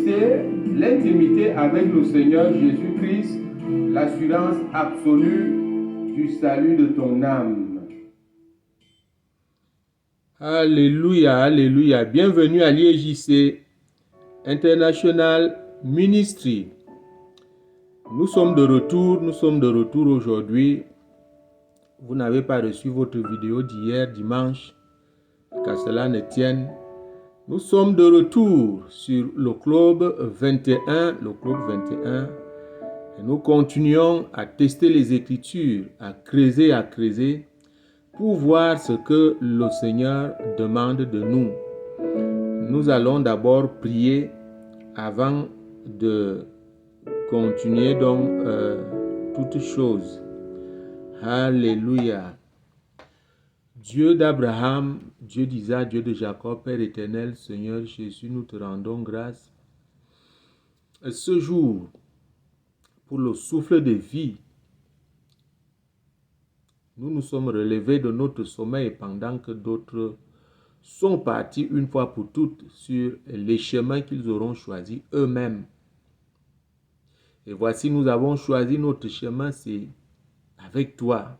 Choisissez l'intimité avec le Seigneur Jésus-Christ, l'assurance absolue du salut de ton âme. Alléluia, alléluia. Bienvenue à l'IEJC International Ministry. Nous sommes de retour aujourd'hui. Vous n'avez pas reçu votre vidéo d'hier dimanche, qu'à cela ne tienne. Nous sommes de retour sur le club 21, et nous continuons à tester les Écritures, à creuser, pour voir ce que le Seigneur demande de nous. Nous allons d'abord prier avant de continuer donc toutes choses. Alléluia. Dieu d'Abraham, Dieu d'Isaac, Dieu de Jacob, Père éternel, Seigneur Jésus, nous te rendons grâce. Ce jour, pour le souffle de vie, nous nous sommes relevés de notre sommeil pendant que d'autres sont partis une fois pour toutes sur les chemins qu'ils auront choisis eux-mêmes. Et voici, nous avons choisi notre chemin, c'est avec toi,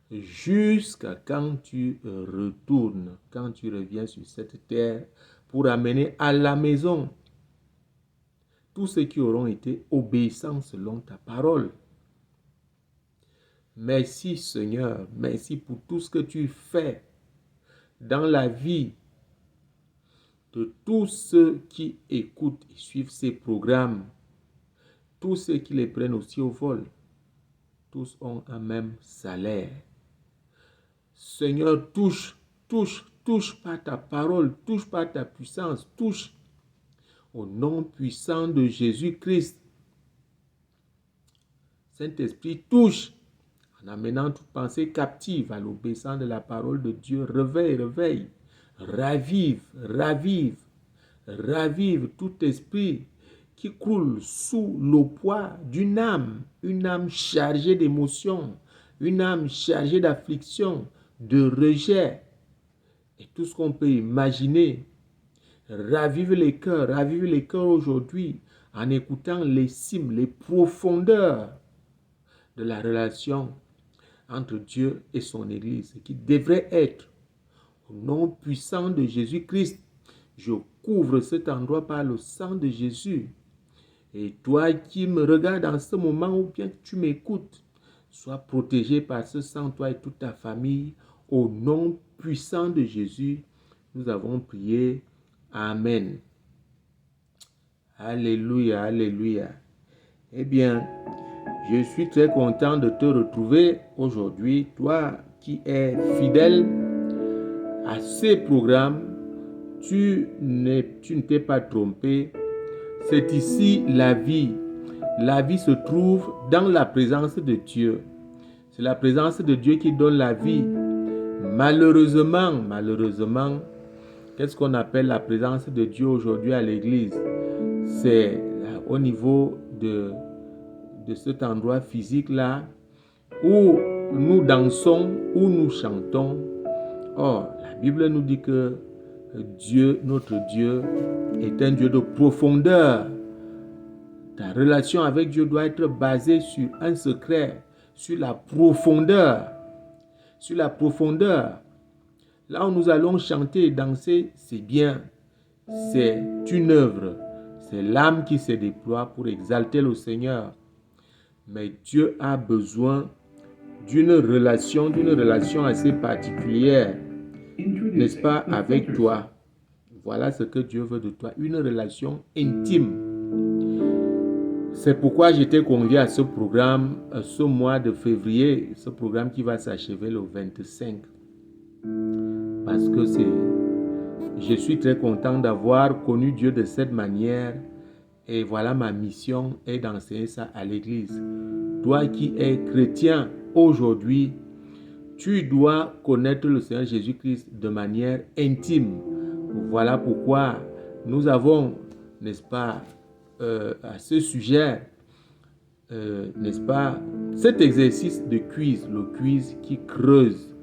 jusqu'à quand tu retournes, quand tu reviens sur cette terre pour amener à la maison tous ceux qui auront été obéissants selon ta parole. Merci Seigneur, merci pour tout ce que tu fais dans la vie de tous ceux qui écoutent et suivent ces programmes, tous ceux qui les prennent aussi au vol. Tous ont un même salaire. Seigneur, touche par ta parole, touche par ta puissance, touche au nom puissant de Jésus-Christ. Saint-Esprit, touche en amenant toute pensée captive à l'obéissance de la parole de Dieu. Réveille, ravive tout esprit qui croule sous le poids d'une âme, une âme chargée d'émotions, une âme chargée d'affliction, de rejet et tout ce qu'on peut imaginer. Ravive les cœurs aujourd'hui en écoutant les cimes, les profondeurs de la relation entre Dieu et son Église qui devrait être au nom puissant de Jésus-Christ. Je couvre cet endroit par le sang de Jésus. Et toi qui me regardes en ce moment ou bien que tu m'écoutes, sois protégé par ce sang, toi et toute ta famille. Au nom puissant de Jésus, nous avons prié. Amen. Alléluia, alléluia. Eh bien, je suis très content de te retrouver aujourd'hui, toi qui es fidèle à ces programmes. Tu ne t'es pas trompé. C'est ici la vie. La vie se trouve dans la présence de Dieu. C'est la présence de Dieu qui donne la vie. Malheureusement, qu'est-ce qu'on appelle la présence de Dieu aujourd'hui à l'église? C'est au niveau de cet endroit physique-là où nous dansons, où nous chantons. Or, la Bible nous dit que Dieu, notre Dieu, est un Dieu de profondeur. Ta relation avec Dieu doit être basée sur un secret, sur la profondeur. Sur la profondeur. Là où nous allons chanter et danser, c'est bien. C'est une œuvre. C'est l'âme qui se déploie pour exalter le Seigneur. Mais Dieu a besoin d'une relation assez particulière, n'est-ce pas, avec toi. Voilà ce que Dieu veut de toi, une relation intime. C'est pourquoi j'étais convié à ce programme, ce mois de février, ce programme qui va s'achever le 25. Parce que je suis très content d'avoir connu Dieu de cette manière. Et voilà, ma mission est d'enseigner ça à l'église. Toi qui es chrétien aujourd'hui, tu dois connaître le Seigneur Jésus-Christ de manière intime. Voilà pourquoi nous avons, n'est-ce pas, à ce sujet, n'est-ce pas, cet exercice de quiz, le quiz qui creuse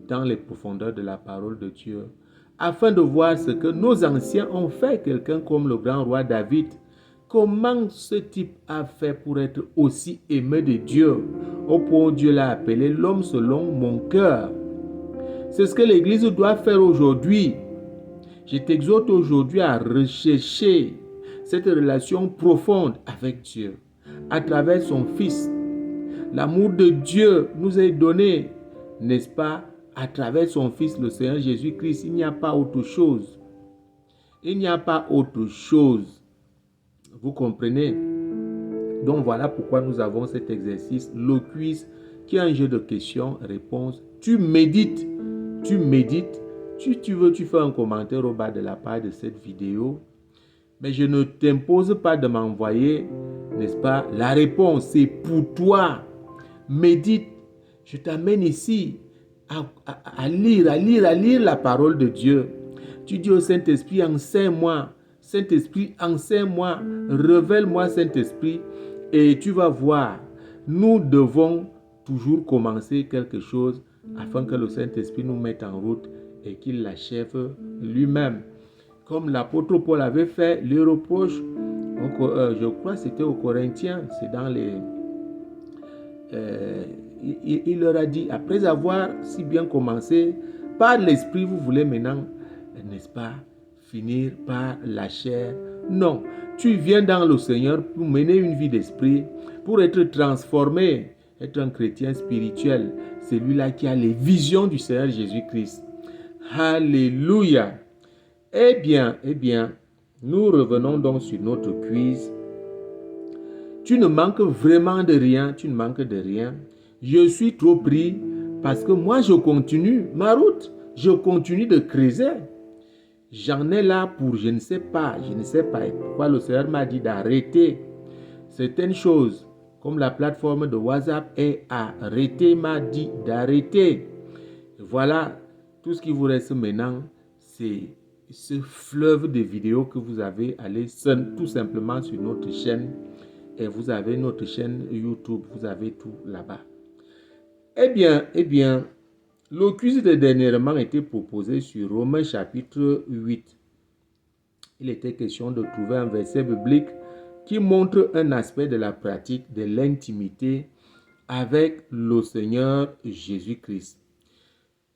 dans les profondeurs de la parole de Dieu, afin de voir ce que nos anciens ont fait, quelqu'un comme le grand roi David. Comment ce type a fait pour être aussi aimé de Dieu, au point où Dieu l'a appelé l'homme selon mon cœur. C'est ce que l'Église doit faire aujourd'hui. Je t'exhorte aujourd'hui à rechercher cette relation profonde avec Dieu à travers son Fils. L'amour de Dieu nous est donné, n'est-ce pas, à travers son Fils, le Seigneur Jésus-Christ. Il n'y a pas autre chose. Il n'y a pas autre chose. Vous comprenez? Donc voilà pourquoi nous avons cet exercice, le quiz, qui est un jeu de questions-réponses. Tu médites. Si tu veux, tu fais un commentaire au bas de la page de cette vidéo. Mais je ne t'impose pas de m'envoyer, n'est-ce pas, la réponse. C'est pour toi. Médite. Je t'amène ici à lire la parole de Dieu. Tu dis au Saint-Esprit, enseigne-moi. Saint-Esprit, enseigne-moi. Révèle-moi, Saint-Esprit. Et tu vas voir, nous devons toujours commencer quelque chose afin que le Saint-Esprit nous mette en route et qu'il l'achève lui-même. Comme l'apôtre Paul avait fait, les reproches, je crois que c'était aux Corinthiens, c'est dans les... il leur a dit, après avoir si bien commencé, par l'Esprit, vous voulez maintenant, n'est-ce pas, finir par la chair. Non, tu viens dans le Seigneur pour mener une vie d'esprit, pour être transformé, être un chrétien spirituel, celui-là qui a les visions du Seigneur Jésus-Christ. Alléluia. Eh bien, nous revenons donc sur notre quiz. Tu ne manques vraiment de rien, tu ne manques de rien. Je suis trop pris parce que moi je continue ma route, je continue de creuser. J'en ai là pour je ne sais pas pourquoi le Seigneur m'a dit d'arrêter certaines choses, comme la plateforme de WhatsApp est arrêtée, m'a dit d'arrêter. Voilà, tout ce qui vous reste maintenant, c'est ce fleuve de vidéos que vous avez. Allez tout simplement sur notre chaîne et vous avez notre chaîne YouTube, vous avez tout là-bas. Eh bien, le quiz de dernièrement était proposé sur Romains chapitre 8. Il était question de trouver un verset biblique qui montre un aspect de la pratique de l'intimité avec le Seigneur Jésus-Christ.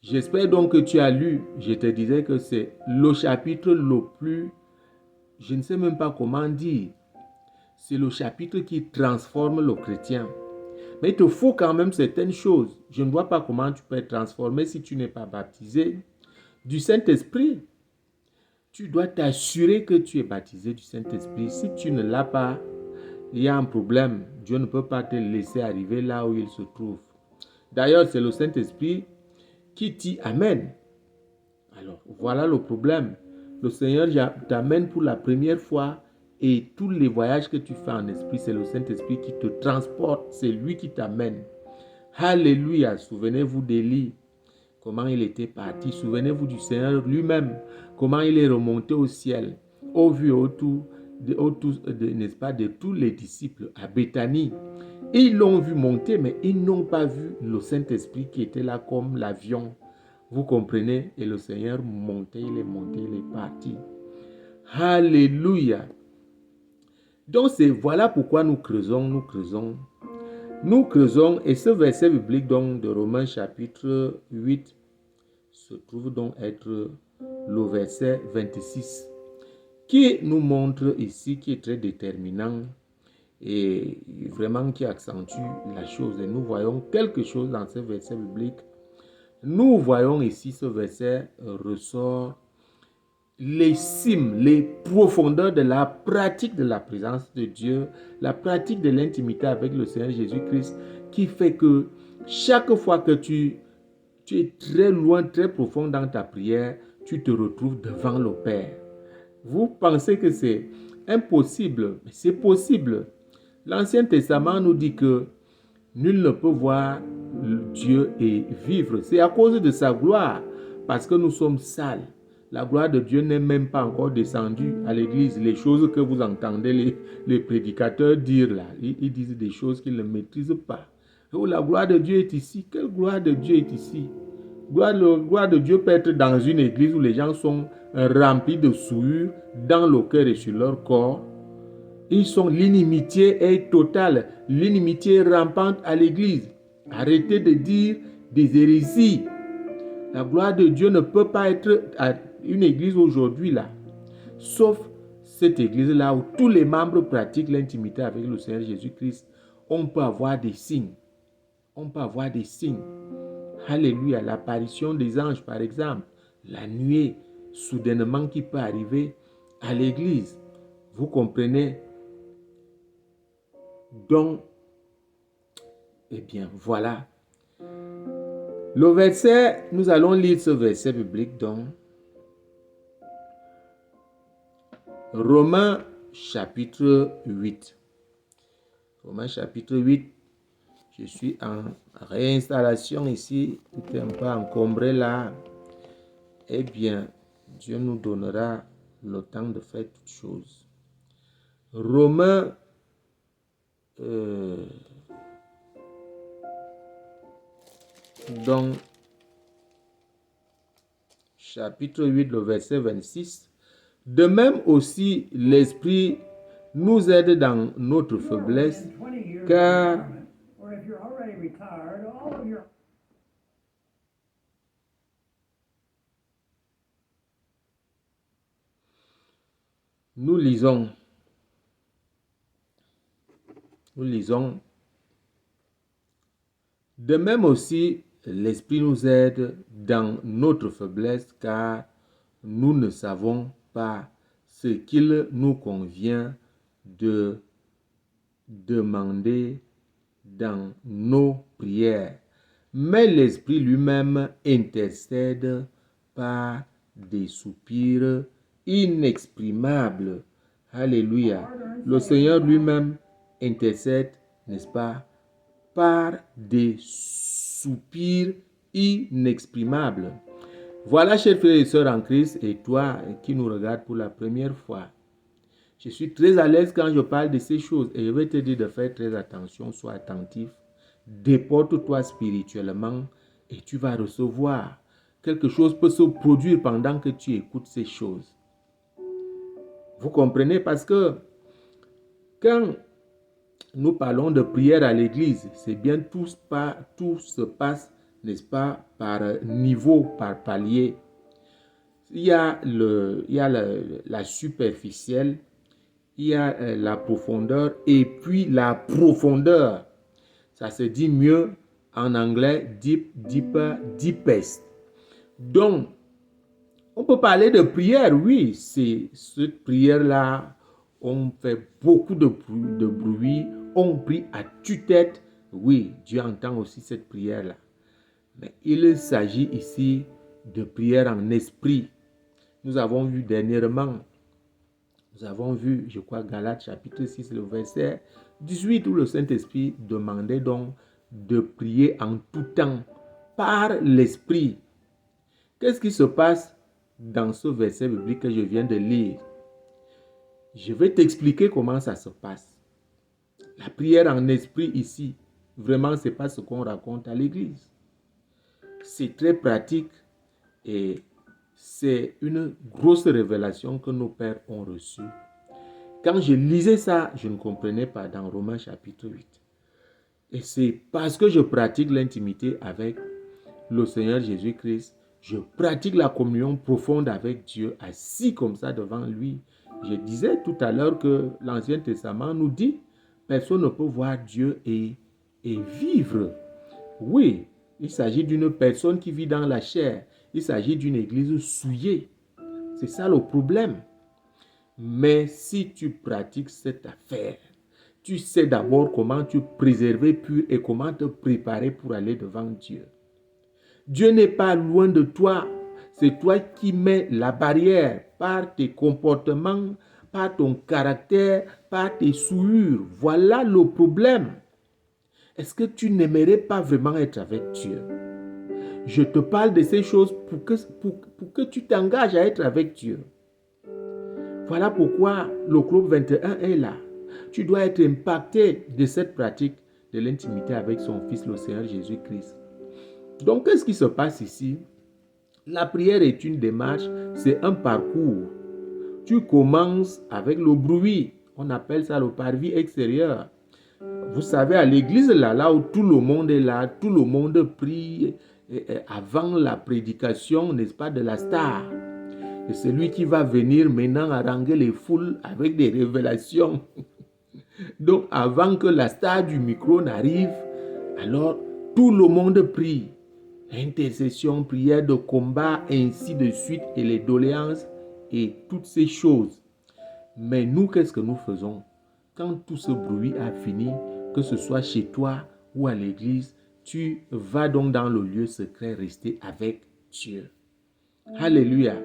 J'espère donc que tu as lu. Je te disais que c'est le chapitre le plus, je ne sais même pas comment dire, c'est le chapitre qui transforme le chrétien. Mais il te faut quand même certaines choses. Je ne vois pas comment tu peux être transformé si tu n'es pas baptisé du Saint-Esprit. Tu dois t'assurer que tu es baptisé du Saint-Esprit. Si tu ne l'as pas, il y a un problème. Dieu ne peut pas te laisser arriver là où il se trouve. D'ailleurs, c'est le Saint-Esprit qui t'y amène. Alors, voilà le problème. Le Seigneur t'amène pour la première fois et tous les voyages que tu fais en esprit, c'est le Saint-Esprit qui te transporte. C'est lui qui t'amène. Alléluia. Souvenez-vous d'Élie, comment il était parti. Souvenez-vous du Seigneur lui-même, comment il est remonté au ciel, au vu autour, n'est-ce pas, de tous les disciples à Béthanie. Ils l'ont vu monter, mais ils n'ont pas vu le Saint-Esprit qui était là comme l'avion. Vous comprenez? Et le Seigneur montait, il est parti. Alléluia. Donc, voilà pourquoi nous creusons. Nous creusons, et ce verset biblique donc, de Romains chapitre 8 se trouve donc être le verset 26, qui nous montre ici, qui est très déterminant, et vraiment qui accentue la chose. Et nous voyons quelque chose dans ce verset biblique. Nous voyons ici ce verset ressort les cimes, les profondeurs de la pratique de la présence de Dieu, la pratique de l'intimité avec le Seigneur Jésus-Christ, qui fait que chaque fois que tu es très loin, très profond dans ta prière, tu te retrouves devant le Père. Vous pensez que c'est impossible, mais c'est possible. L'Ancien Testament nous dit que nul ne peut voir Dieu et vivre. C'est à cause de sa gloire, parce que nous sommes sales. La gloire de Dieu n'est même pas encore descendue à l'église. Les choses que vous entendez les prédicateurs dire là, ils disent des choses qu'ils ne maîtrisent pas. Oh, la gloire de Dieu est ici. Quelle gloire de Dieu est ici? Gloire de Dieu peut être dans une église où les gens sont remplis de souillure dans le cœur et sur leur corps. L'inimitié est totale, l'inimitié est rampante à l'église. Arrêtez de dire des hérésies. La gloire de Dieu ne peut pas être à une église aujourd'hui là, sauf cette église-là où tous les membres pratiquent l'intimité avec le Seigneur Jésus-Christ. On peut avoir des signes. On peut avoir des signes. Alléluia, l'apparition des anges par exemple, la nuée soudainement qui peut arriver à l'église. Vous comprenez? Donc, eh bien, voilà. Le verset, nous allons lire ce verset biblique donc. Romains chapitre 8. Romains chapitre 8. Je suis en réinstallation ici. Tout est un peu encombré là. Eh bien, Dieu nous donnera le temps de faire toutes choses. Romains donc chapitre 8, le verset 26. De même aussi, l'Esprit nous aide dans notre faiblesse, car nous lisons, de même aussi, l'Esprit nous aide dans notre faiblesse, car nous ne savons pas ce qu'il nous convient de demander dans nos prières. Mais l'Esprit lui-même intercède par des soupirs inexprimables. Alléluia. Le Seigneur lui-même intercède, n'est-ce pas, par des soupirs inexprimables. Voilà, chers frères et sœurs en Christ, et toi qui nous regardes pour la première fois. Je suis très à l'aise quand je parle de ces choses et je vais te dire de faire très attention, sois attentif, déporte-toi spirituellement et tu vas recevoir. Quelque chose peut se produire pendant que tu écoutes ces choses. Vous comprenez? Parce que quand nous parlons de prière à l'église, c'est bien tout se passe, n'est-ce pas, par niveau, par palier. Il y a la superficielle, il y a la profondeur et puis la profondeur. Ça se dit mieux en anglais, deep, deeper, deepest. Donc, on peut parler de prière, oui, c'est cette prière-là, on fait beaucoup de bruit, on prie à tue-tête, oui, Dieu entend aussi cette prière-là. Mais il s'agit ici de prière en esprit. Nous avons vu dernièrement, je crois, Galates chapitre 6, le verset 18, où le Saint-Esprit demandait donc de prier en tout temps par l'Esprit. Qu'est-ce qui se passe dans ce verset biblique que je viens de lire? Je vais t'expliquer comment ça se passe. La prière en esprit ici, vraiment, ce n'est pas ce qu'on raconte à l'église. C'est très pratique et c'est une grosse révélation que nos pères ont reçue. Quand je lisais ça, je ne comprenais pas dans Romains chapitre 8. Et c'est parce que je pratique l'intimité avec le Seigneur Jésus-Christ, je pratique la communion profonde avec Dieu, assis comme ça devant lui. Je disais tout à l'heure que l'Ancien Testament nous dit, personne ne peut voir Dieu et vivre. Oui, il s'agit d'une personne qui vit dans la chair. Il s'agit d'une église souillée. C'est ça le problème. Mais si tu pratiques cette affaire, tu sais d'abord comment te préserver pur et comment te préparer pour aller devant Dieu. Dieu n'est pas loin de toi. C'est toi qui mets la barrière par tes comportements, par ton caractère, par tes souillures. Voilà le problème. Est-ce que tu n'aimerais pas vraiment être avec Dieu? Je te parle de ces choses pour que tu t'engages à être avec Dieu. Voilà pourquoi le club 21 est là. Tu dois être impacté de cette pratique de l'intimité avec son Fils, le Seigneur Jésus-Christ. Donc, qu'est-ce qui se passe ici? La prière est une démarche, c'est un parcours. Tu commences avec le bruit. On appelle ça le parvis extérieur. Vous savez, à l'église, là où tout le monde est là, tout le monde prie avant la prédication, n'est-ce pas, de la star. Et c'est lui qui va venir maintenant haranguer les foules avec des révélations. Donc, avant que la star du micro n'arrive, alors tout le monde prie. Intercession, prière de combat, ainsi de suite, et les doléances et toutes ces choses. Mais nous, qu'est-ce que nous faisons? Quand tout ce bruit a fini, que ce soit chez toi ou à l'église, tu vas donc dans le lieu secret rester avec Dieu. Alléluia.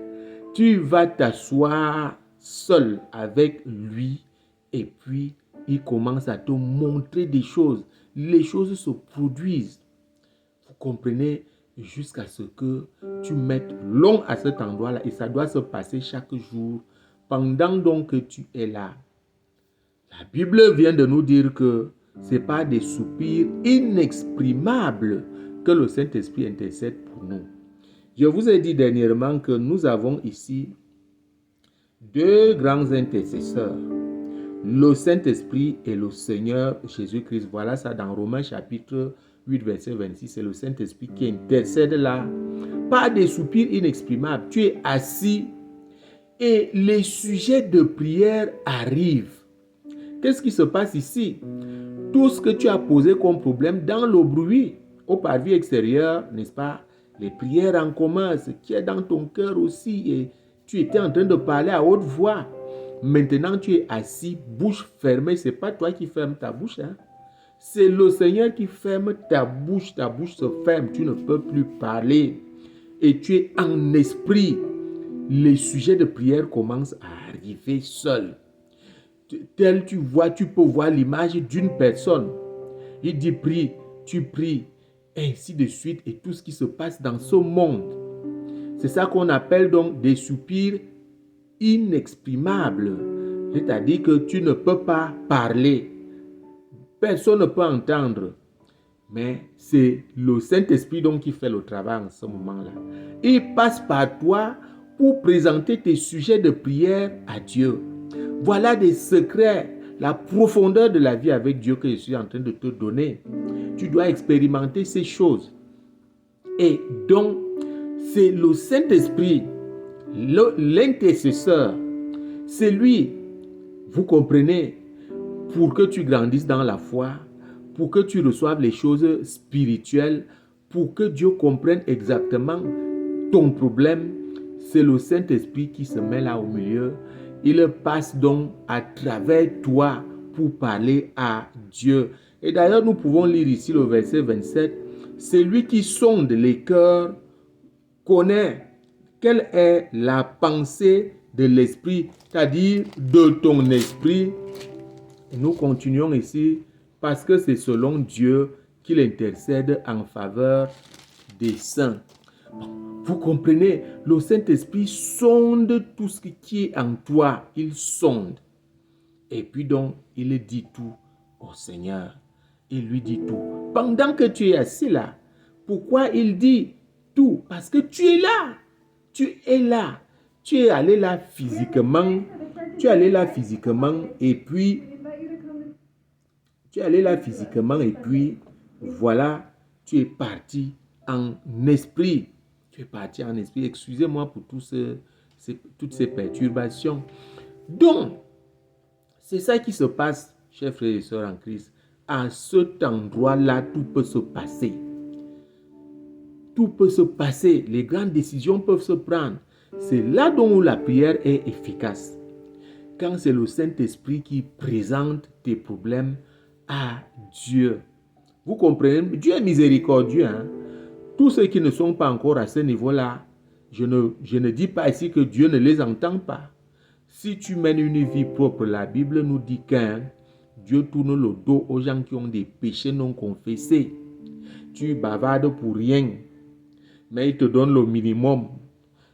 Tu vas t'asseoir seul avec lui et puis il commence à te montrer des choses. Les choses se produisent. Vous comprenez? Jusqu'à ce que tu mettes long à cet endroit-là et ça doit se passer chaque jour pendant donc que tu es là. La Bible vient de nous dire que ce n'est pas des soupirs inexprimables que le Saint-Esprit intercède pour nous. Je vous ai dit dernièrement que nous avons ici deux grands intercesseurs, le Saint-Esprit et le Seigneur Jésus-Christ. Voilà ça dans Romains chapitre 8, verset 26. C'est le Saint-Esprit qui intercède là. Pas des soupirs inexprimables. Tu es assis et les sujets de prière arrivent. Qu'est-ce qui se passe ici? Tout ce que tu as posé comme problème dans le bruit, au parvis extérieur, n'est-ce pas? Les prières en commun, ce qui est dans ton cœur aussi. Et tu étais en train de parler à haute voix. Maintenant, tu es assis, bouche fermée. Ce n'est pas toi qui fermes ta bouche. Hein? C'est le Seigneur qui ferme ta bouche. Ta bouche se ferme. Tu ne peux plus parler. Et tu es en esprit. Les sujets de prière commencent à arriver seuls. Tel tu peux voir l'image d'une personne. Il dit prie, tu pries, ainsi de suite, et tout ce qui se passe dans ce monde. C'est ça qu'on appelle donc des soupirs inexprimables. C'est-à-dire que tu ne peux pas parler. Personne ne peut entendre. Mais c'est le Saint-Esprit donc qui fait le travail en ce moment-là. Il passe par toi pour présenter tes sujets de prière à Dieu. Voilà des secrets, la profondeur de la vie avec Dieu que je suis en train de te donner. Tu dois expérimenter ces choses. Et donc, c'est le Saint-Esprit, l'intercesseur. C'est lui, vous comprenez, pour que tu grandisses dans la foi, pour que tu reçoives les choses spirituelles, pour que Dieu comprenne exactement ton problème. C'est le Saint-Esprit qui se met là au milieu. Il passe donc à travers toi pour parler à Dieu. Et d'ailleurs, nous pouvons lire ici le verset 27. C'est lui qui sonde les cœurs, connaît quelle est la pensée de l'esprit, c'est-à-dire de ton esprit. Et nous continuons ici parce que c'est selon Dieu qu'il intercède en faveur des saints. Vous comprenez, le Saint-Esprit sonde tout ce qui est en toi. Il sonde. Et puis donc, il dit tout au Seigneur. Il lui dit tout. Pendant que tu es assis là, pourquoi il dit tout? Parce que tu es là. Tu es là. Tu es allé là physiquement. Tu es allé là physiquement et puis... Tu es allé là physiquement et puis, voilà, tu es parti en esprit. Tu es parti en esprit. Excusez-moi pour toutes ces perturbations. Donc, c'est ça qui se passe, chers frères et sœurs en Christ. À cet endroit-là, tout peut se passer. Tout peut se passer. Les grandes décisions peuvent se prendre. C'est là dont la prière est efficace. Quand c'est le Saint-Esprit qui présente tes problèmes à Dieu. Vous comprenez? Dieu est miséricordieux. Hein? Tous ceux qui ne sont pas encore à ce niveau-là, je ne dis pas ici que Dieu ne les entend pas. Si tu mènes une vie propre, la Bible nous dit qu'un Dieu tourne le dos aux gens qui ont des péchés non confessés. Tu bavardes pour rien, mais il te donne le minimum.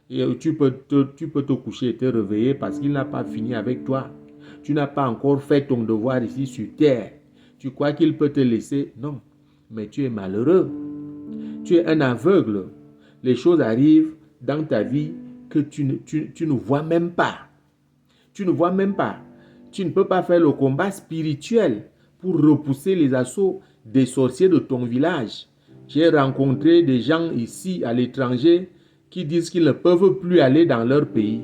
Et tu peux te coucher et te réveiller parce qu'il n'a pas fini avec toi. Tu n'as pas encore fait ton devoir ici sur terre. Tu crois qu'il peut te laisser? Non, mais tu es malheureux. Tu es un aveugle. Les choses arrivent dans ta vie que tu ne vois même pas. Tu ne vois même pas. Tu ne peux pas faire le combat spirituel pour repousser les assauts des sorciers de ton village. J'ai rencontré des gens ici à l'étranger qui disent qu'ils ne peuvent plus aller dans leur pays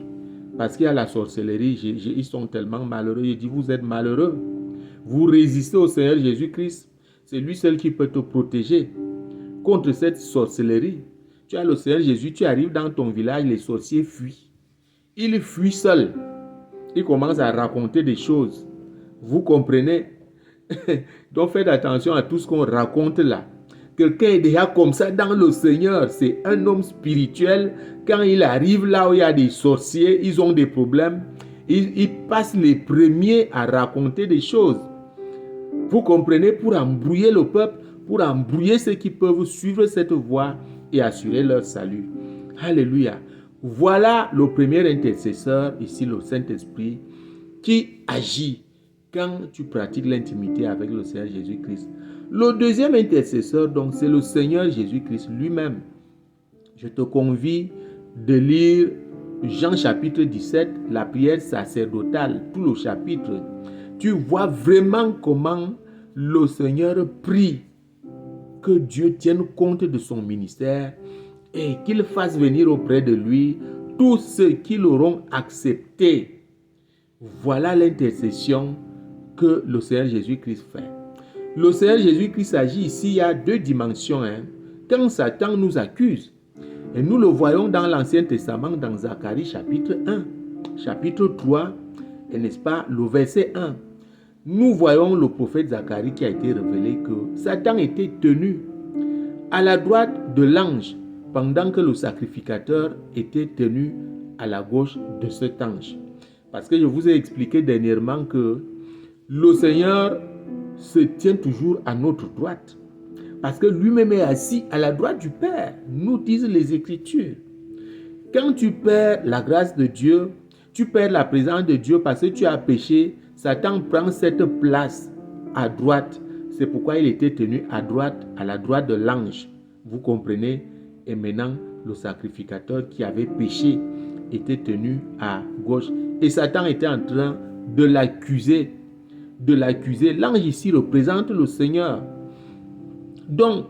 parce qu'il y a la sorcellerie. Ils sont tellement malheureux. Je dis, vous êtes malheureux. Vous résistez au Seigneur Jésus-Christ. C'est lui seul qui peut te protéger contre cette sorcellerie. Tu as le Seigneur Jésus, tu arrives dans ton village, les sorciers fuient. Ils fuient seuls. Ils commencent à raconter des choses. Vous comprenez? Donc faites attention à tout ce qu'on raconte là. Quelqu'un est déjà comme ça dans le Seigneur. C'est un homme spirituel. Quand il arrive là où il y a des sorciers, ils ont des problèmes. Ils passent les premiers à raconter des choses. Vous comprenez? Pour embrouiller le peuple, pour embrouiller ceux qui peuvent suivre cette voie et assurer leur salut. Alléluia. Voilà le premier intercesseur, ici le Saint-Esprit, qui agit quand tu pratiques l'intimité avec le Seigneur Jésus-Christ. Le deuxième intercesseur, donc, c'est le Seigneur Jésus-Christ lui-même. Je te convie de lire Jean chapitre 17, la prière sacerdotale, tout le chapitre. Tu vois vraiment comment le Seigneur prie que Dieu tienne compte de son ministère et qu'il fasse venir auprès de lui tous ceux qui l'auront accepté. Voilà l'intercession que le Seigneur Jésus-Christ fait. Le Seigneur Jésus-Christ agit ici, il y a deux dimensions. Quand Satan nous accuse, et nous le voyons dans l'Ancien Testament, dans Zacharie chapitre 1, chapitre 3, et n'est-ce pas, le verset 1. Nous voyons le prophète Zacharie qui a été révélé que Satan était tenu à la droite de l'ange pendant que le sacrificateur était tenu à la gauche de cet ange. Parce que je vous ai expliqué dernièrement que le Seigneur se tient toujours à notre droite. Parce que lui-même est assis à la droite du Père, nous disent les Écritures. Quand tu perds la grâce de Dieu, tu perds la présence de Dieu parce que tu as péché, Satan prend cette place à droite. C'est pourquoi il était tenu à droite, à la droite de l'ange. Vous comprenez? Et maintenant, le sacrificateur qui avait péché était tenu à gauche. Et Satan était en train de l'accuser. L'ange ici représente le Seigneur. Donc,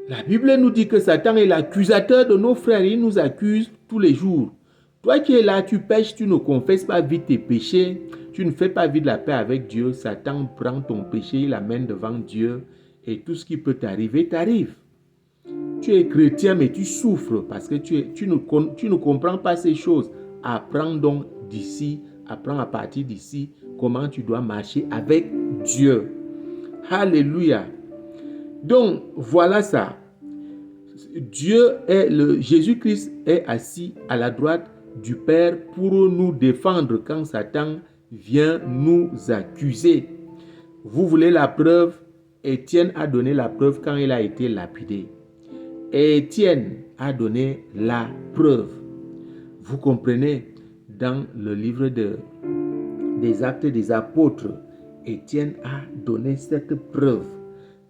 la Bible nous dit que Satan est l'accusateur de nos frères. Il nous accuse tous les jours. Toi qui es là, tu pêches, tu ne confesses pas vite tes péchés. Tu ne fais pas vite la paix avec Dieu. Satan prend ton péché, il l'amène devant Dieu. Et tout ce qui peut t'arriver, t'arrive. Tu es chrétien, mais tu souffres parce que tu ne comprends pas ces choses. Apprends donc d'ici, apprends à partir d'ici comment tu dois marcher avec Dieu. Alléluia. Donc, voilà ça. Jésus-Christ est assis à la droite du Père pour nous défendre quand Satan vient nous accuser. Vous voulez la preuve? Étienne a donné la preuve quand il a été lapidé. Étienne a donné la preuve. Vous comprenez? Dans le livre des Actes des Apôtres, Étienne a donné cette preuve.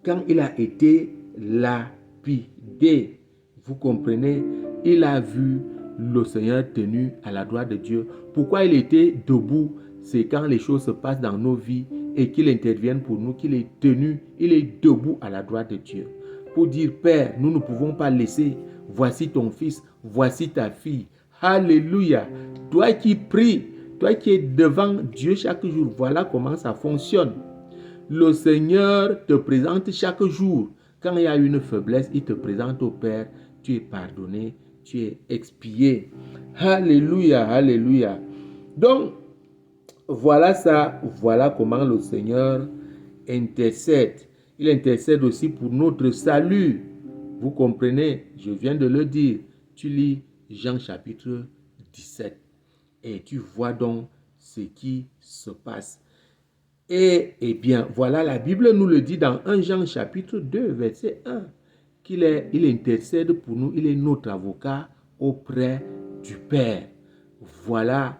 Quand il a été lapidé, vous comprenez, il a vu le Seigneur tenu à la droite de Dieu. Pourquoi il était debout? C'est quand les choses se passent dans nos vies et qu'il intervienne pour nous, qu'il est tenu, il est debout à la droite de Dieu. Pour dire, Père, nous ne pouvons pas laisser, voici ton fils, voici ta fille. Alléluia. Toi qui pries, toi qui es devant Dieu chaque jour, voilà comment ça fonctionne. Le Seigneur te présente chaque jour. Quand il y a une faiblesse, il te présente au Père. Tu es pardonné, tu es expié. Alléluia, alléluia. Donc, voilà ça. Voilà comment le Seigneur intercède. Il intercède aussi pour notre salut. Vous comprenez? Je viens de le dire. Tu lis Jean chapitre 17. Et tu vois donc ce qui se passe. Et bien, voilà, la Bible nous le dit dans 1 Jean chapitre 2, verset 1, il intercède pour nous, il est notre avocat auprès du Père. Voilà,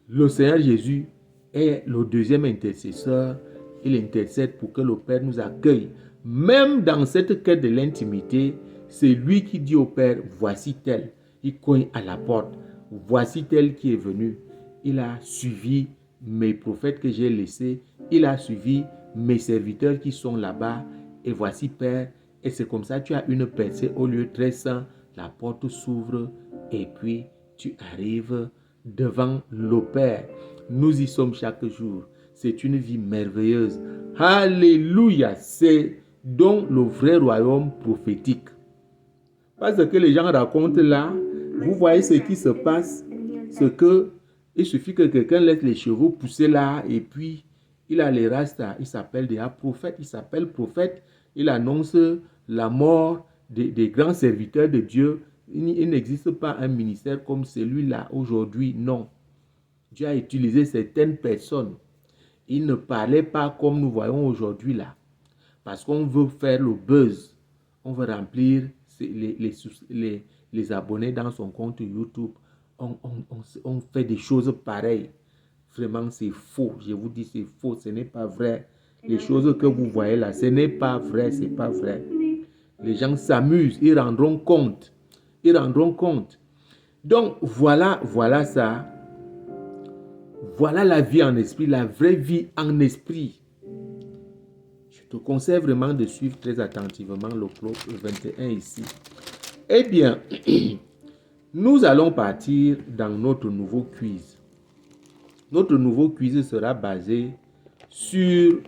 le Seigneur Jésus est le deuxième intercesseur. Il intercède pour que le Père nous accueille. Même dans cette quête de l'intimité, c'est lui qui dit au Père, voici tel. Il cogne à la porte. Voici tel qui est venu. Il a suivi mes prophètes que j'ai laissés. Il a suivi mes serviteurs qui sont là-bas. Et voici Père. Et c'est comme ça, tu as une percée au lieu très saint. La porte s'ouvre et puis tu arrives devant le Père. Nous y sommes chaque jour. C'est une vie merveilleuse. Alléluia. C'est donc le vrai royaume prophétique. Parce que les gens racontent là, vous voyez ce qui se passe, c'est que il suffit que quelqu'un laisse les chevaux pousser là et puis il a les rastas, il s'appelle déjà prophète, il annonce la mort des grands serviteurs de Dieu. Il n'existe pas un ministère comme celui-là aujourd'hui, non. Dieu a utilisé certaines personnes. Il ne parlait pas comme nous voyons aujourd'hui là. Parce qu'on veut faire le buzz. On veut remplir les abonnés dans son compte YouTube. On fait des choses pareilles. Vraiment, c'est faux. Je vous dis, c'est faux. Ce n'est pas vrai. Les choses que vous voyez là, ce n'est pas vrai. Ce n'est pas vrai. Les gens s'amusent. Ils rendront compte. Ils rendront compte. Donc, voilà ça. Voilà la vie en esprit. La vraie vie en esprit. Je te conseille vraiment de suivre très attentivement le clos 21 ici. Eh bien, nous allons partir dans notre nouveau quiz. Notre nouveau quiz sera basé sur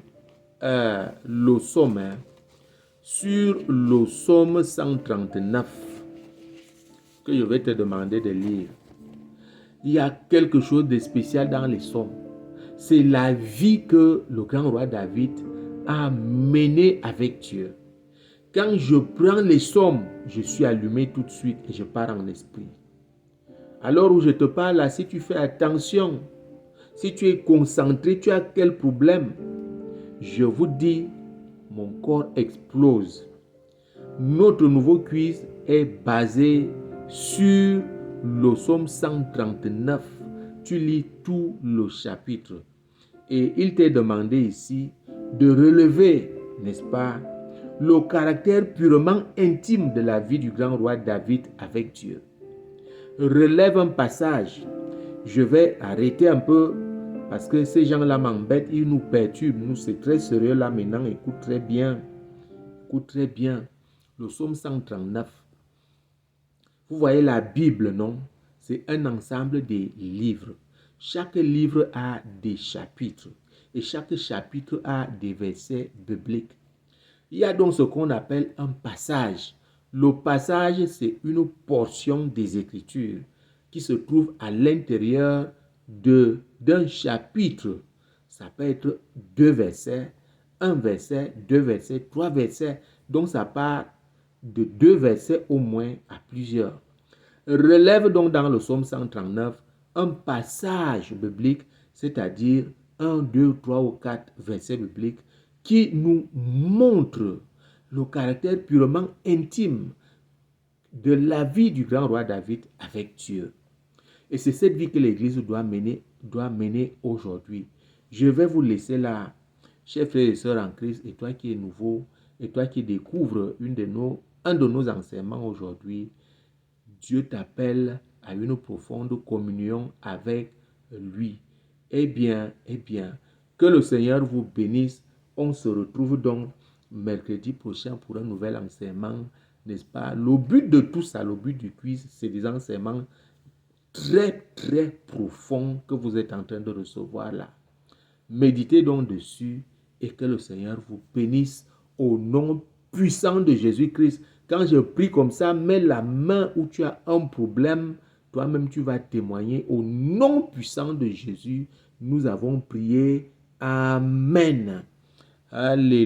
le psaume, sur le psaume 139 que je vais te demander de lire. Il y a quelque chose de spécial dans les psaumes. C'est la vie que le grand roi David a menée avec Dieu. Quand je prends les psaumes, je suis allumé tout de suite et je pars en esprit. Alors où je te parle là, si tu fais attention, si tu es concentré, tu as quel problème? Je vous dis, mon corps explose. Notre nouveau quiz est basé sur le psaume 139. Tu lis tout le chapitre. Et il t'est demandé ici de relever, n'est-ce pas, le caractère purement intime de la vie du grand roi David avec Dieu. Relève un passage. Je vais arrêter un peu parce que ces gens-là m'embêtent, ils nous perturbent. Nous, c'est très sérieux là maintenant. Écoute très bien. Écoute très bien. Le psaume 139. Vous voyez la Bible, non? C'est un ensemble de livres. Chaque livre a des chapitres. Et chaque chapitre a des versets bibliques. Il y a donc ce qu'on appelle un passage. Le passage, c'est une portion des Écritures qui se trouve à l'intérieur d'un chapitre. Ça peut être 2 versets, 1 verset, 2 versets, 3 versets. Donc, ça part de 2 versets au moins à plusieurs. Relève donc dans le psaume 139 un passage biblique, c'est-à-dire 1, 2, 3 ou 4 versets bibliques qui nous montrent le caractère purement intime de la vie du grand roi David avec Dieu. Et c'est cette vie que l'Église doit mener aujourd'hui. Je vais vous laisser là, chers frères et sœurs en Christ, et toi qui es nouveau, et toi qui découvres un de nos enseignements aujourd'hui. Dieu t'appelle à une profonde communion avec lui. Eh bien, que le Seigneur vous bénisse. On se retrouve donc mercredi prochain pour un nouvel enseignement, n'est-ce pas? Le but de tout ça, le but du quiz, c'est des enseignements très, très profonds que vous êtes en train de recevoir là. Méditez donc dessus et que le Seigneur vous bénisse au nom puissant de Jésus-Christ. Quand je prie comme ça, mets la main où tu as un problème. Toi-même, tu vas témoigner au nom puissant de Jésus. Nous avons prié. Amen. Alléluia.